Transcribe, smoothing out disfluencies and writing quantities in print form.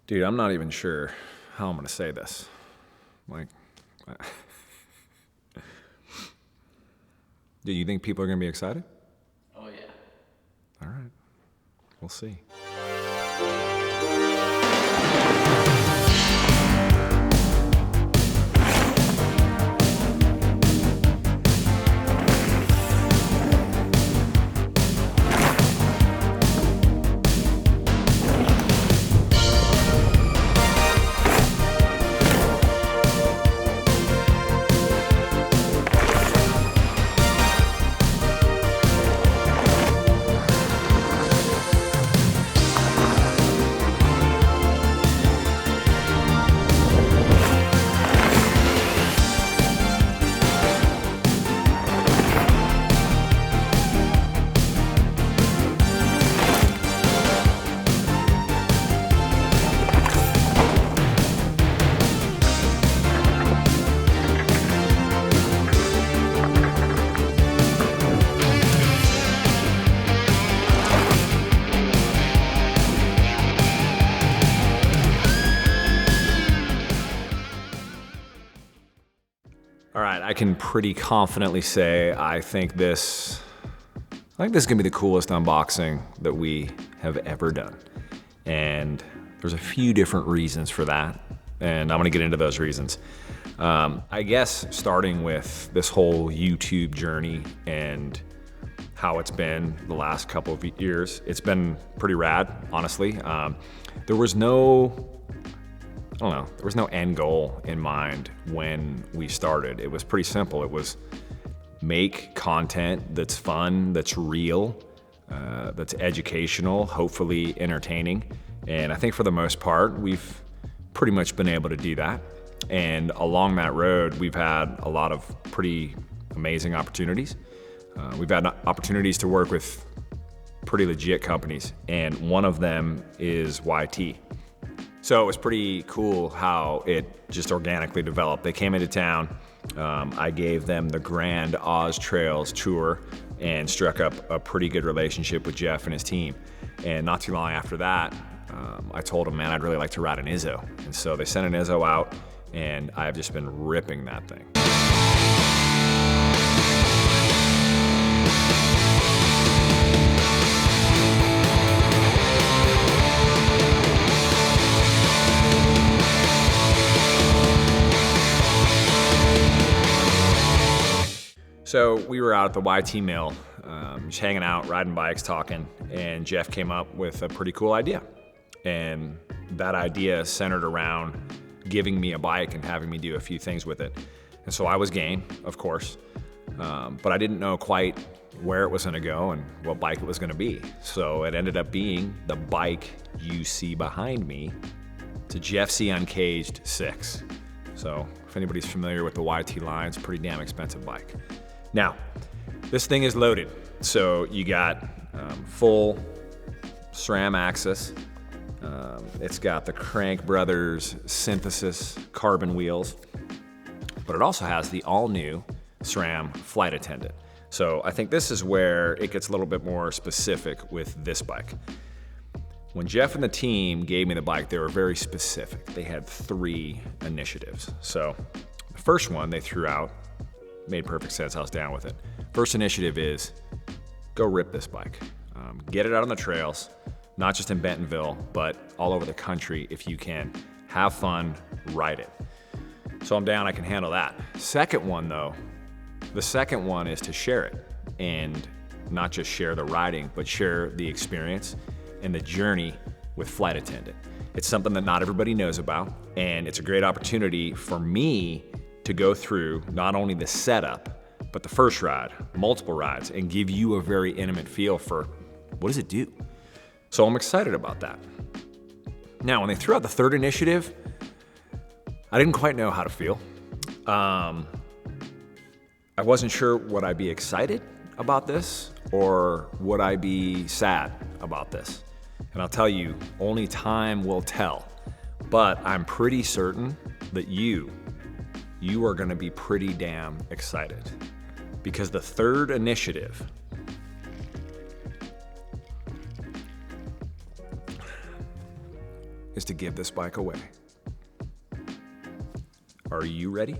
Dude, I'm not even sure how I'm going to say this. Do you think people are going to be excited? Oh, yeah. All right. We'll see. All right, I can pretty confidently say I think this is gonna be the coolest unboxing that we have ever done. And there's a few different reasons for that, and I'm gonna get into those reasons. I guess starting with this whole YouTube journey and how it's been the last couple of years, it's been pretty rad, honestly. There was no end goal in mind when we started. It was pretty simple. It was make content that's fun, that's real, that's educational, hopefully entertaining. And I think for the most part, we've pretty much been able to do that. And along that road, we've had a lot of pretty amazing opportunities. We've had opportunities to work with pretty legit companies, and one of them is YT. So it was pretty cool how it just organically developed. They came into town. I gave them the Grand Oz Trails tour and struck up a pretty good relationship with Jeff and his team. And not too long after that, I told them, man, I'd really like to ride an Izzo. And so they sent an Izzo out, and I've just been ripping that thing. So we were out at the YT mill, just hanging out, riding bikes, talking, and Jeff came up with a pretty cool idea. And that idea centered around giving me a bike and having me do a few things with it. And so I was game, of course, but I didn't know quite where it was gonna go and what bike it was gonna be. So it ended up being the bike you see behind me. It's a Jeffsy Uncaged 6. So if anybody's familiar with the YT line, it's a pretty damn expensive bike. Now, this thing is loaded. So you got full SRAM axis. It's got the Crank Brothers synthesis carbon wheels, but it also has the all-new SRAM flight attendant. So I think this is where it gets a little bit more specific with this bike. When Jeff and the team gave me the bike, they were very specific. They had 3 initiatives. So the first one they threw out made perfect sense. I was down with it. First initiative is go rip this bike. Get it out on the trails, not just in Bentonville, but all over the country if you can. Have fun, ride it. So I'm down, I can handle that. Second one though, the second one is to share it, and not just share the riding, but share the experience and the journey with Flight Attendant. It's something that not everybody knows about, and it's a great opportunity for me to go through not only the setup, but the first ride, multiple rides, and give you a very intimate feel for what does it do? So I'm excited about that. Now, when they threw out the third initiative, I didn't quite know how to feel. I wasn't sure would I be excited about this or would I be sad about this? And I'll tell you, only time will tell, but I'm pretty certain that you are gonna be pretty damn excited, because the third initiative is to give this bike away. Are you ready?